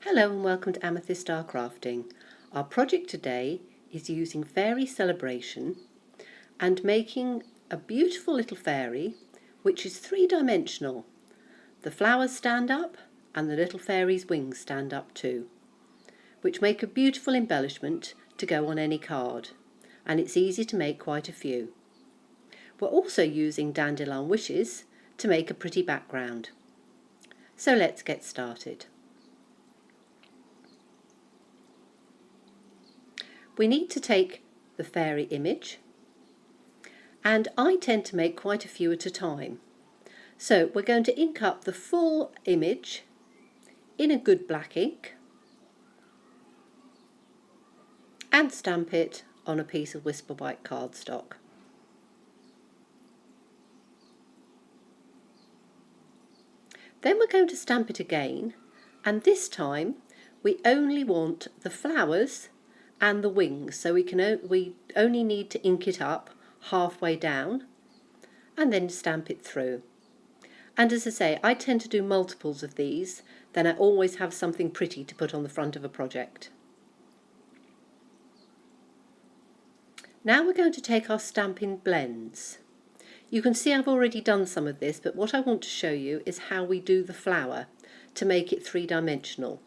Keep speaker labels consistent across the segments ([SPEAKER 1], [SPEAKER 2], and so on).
[SPEAKER 1] Hello and welcome to Amethyst Star Crafting. Our project today is using Fairy Celebration and making a beautiful little fairy which is three-dimensional. The flowers stand up and the little fairy's wings stand up too, which make a beautiful embellishment to go on any card, and it's easy to make quite a few. We're also using Dandelion Wishes to make a pretty background. So let's get started. We need to take the fairy image, and I tend to make quite a few at a time. So we're going to ink up the full image in a good black ink and stamp it on a piece of Whisper White cardstock. Then we're going to stamp it again, and this time we only want the flowers and the wings, so we only need to ink it up halfway down and then stamp it through. And as I say, I tend to do multiples of these, then I always have something pretty to put on the front of a project. Now we're going to take our Stampin Blends. You can see I've already done some of this, but what I want to show you is how we do the flower to make it three-dimensional.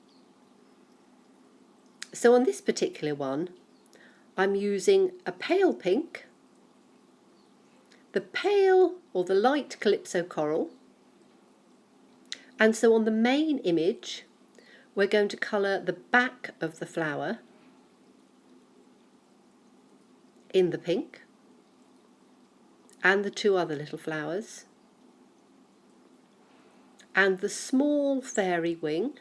[SPEAKER 1] So on this particular one, I'm using a pale pink, the pale or the light Calypso Coral, and so on the main image we're going to colour the back of the flower in the pink and the two other little flowers and the small fairy wing,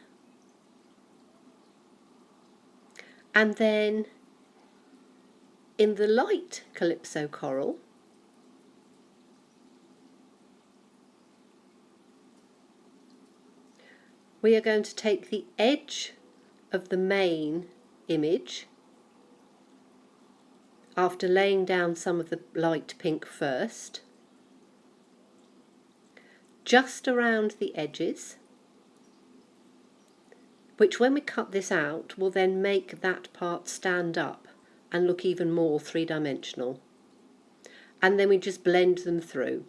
[SPEAKER 1] and then in the light Calypso Coral we are going to take the edge of the main image after laying down some of the light pink first, just around the edges, which when we cut this out will then make that part stand up and look even more three-dimensional. And then we just blend them through.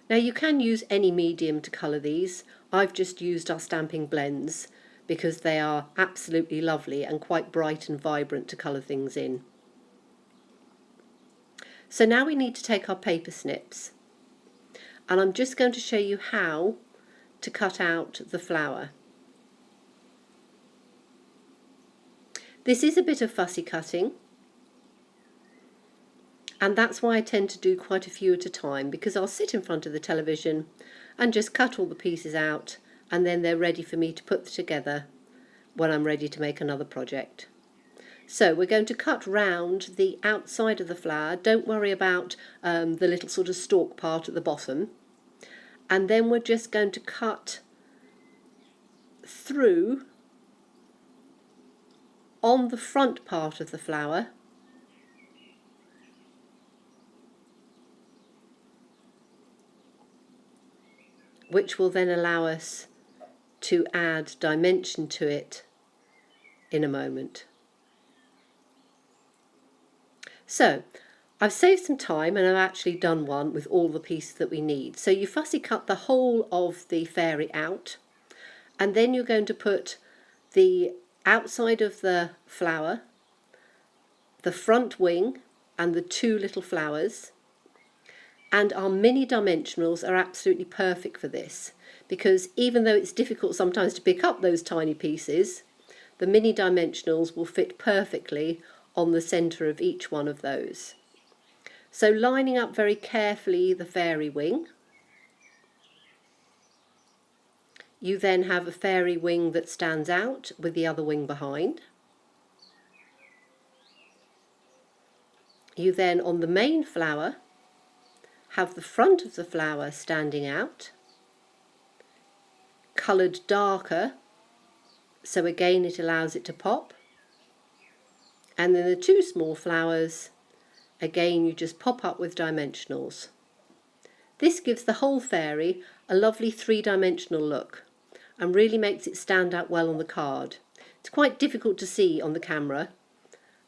[SPEAKER 1] Now you can use any medium to colour these. I've just used our Stampin Blends because they are absolutely lovely and quite bright and vibrant to colour things in. So now we need to take our paper snips, and I'm just going to show you how to cut out the flower. This is a bit of fussy cutting, and that's why I tend to do quite a few at a time, because I'll sit in front of the television and just cut all the pieces out, and then they're ready for me to put together when I'm ready to make another project. So we're going to cut round the outside of the flower. Don't worry about the little sort of stalk part at the bottom. And then we're just going to cut through on the front part of the flower, which will then allow us to add dimension to it in a moment. So I've saved some time and I've actually done one with all the pieces that we need. So you fussy cut the whole of the fairy out, and then you're going to put the outside of the flower, the front wing and the two little flowers. And our mini dimensionals are absolutely perfect for this, because even though it's difficult sometimes to pick up those tiny pieces, the mini dimensionals will fit perfectly on the centre of each one of those. So lining up very carefully the fairy wing, you then have a fairy wing that stands out with the other wing behind. You then, on the main flower, have the front of the flower standing out, coloured darker, so again it allows it to pop. And then the two small flowers, again you just pop up with dimensionals. This gives the whole fairy a lovely three-dimensional look and really makes it stand out well on the card. It's quite difficult to see on the camera,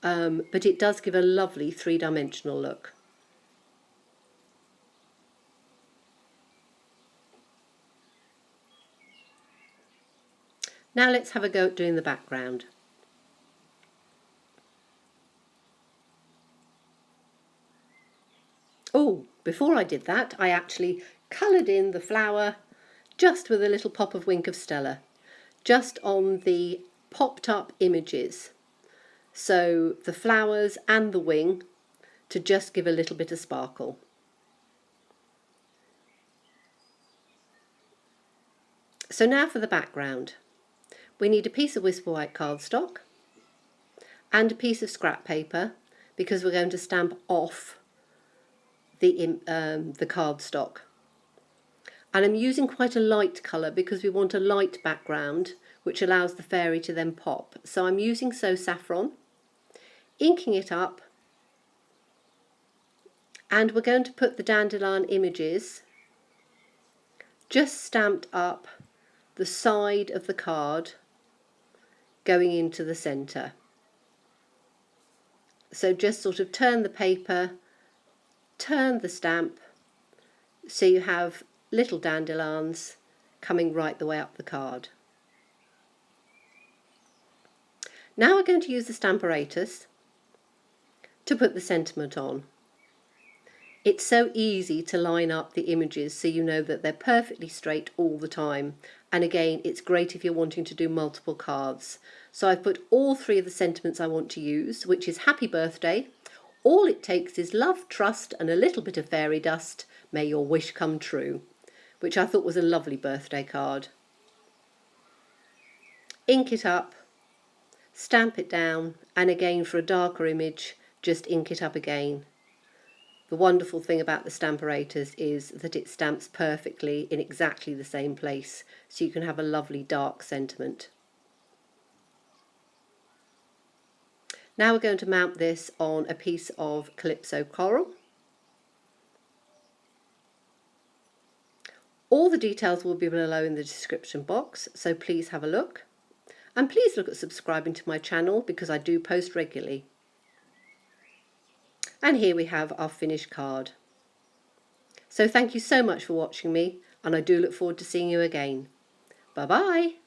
[SPEAKER 1] but it does give a lovely three-dimensional look. Now let's have a go at doing the background. Oh, before I did that, I actually coloured in the flower just with a little pop of Wink of Stella, just on the popped up images. So the flowers and the wing, to just give a little bit of sparkle. So now for the background. We need a piece of Whisper White cardstock and a piece of scrap paper, because we're going to stamp off the cardstock. And I'm using quite a light colour because we want a light background which allows the fairy to then pop. So I'm using So Saffron, inking it up, and we're going to put the dandelion images just stamped up the side of the card going into the centre. So just sort of turn the paper, turn the stamp, so you have little dandelions coming right the way up the card. Now we're going to use the Stamparatus to put the sentiment on. It's so easy to line up the images so you know that they're perfectly straight all the time. And again, it's great if you're wanting to do multiple cards. So I've put all three of the sentiments I want to use, which is happy birthday. All it takes is love, trust, and a little bit of fairy dust. May your wish come true, which I thought was a lovely birthday card. Ink it up, stamp it down, and again for a darker image, just ink it up again. The wonderful thing about the Stamparatus is that it stamps perfectly in exactly the same place, so you can have a lovely dark sentiment. Now we're going to mount this on a piece of Calypso Coral. All the details will be below in the description box, so please have a look. And please look at subscribing to my channel because I do post regularly. And here we have our finished card. So thank you so much for watching me, and I do look forward to seeing you again. Bye bye.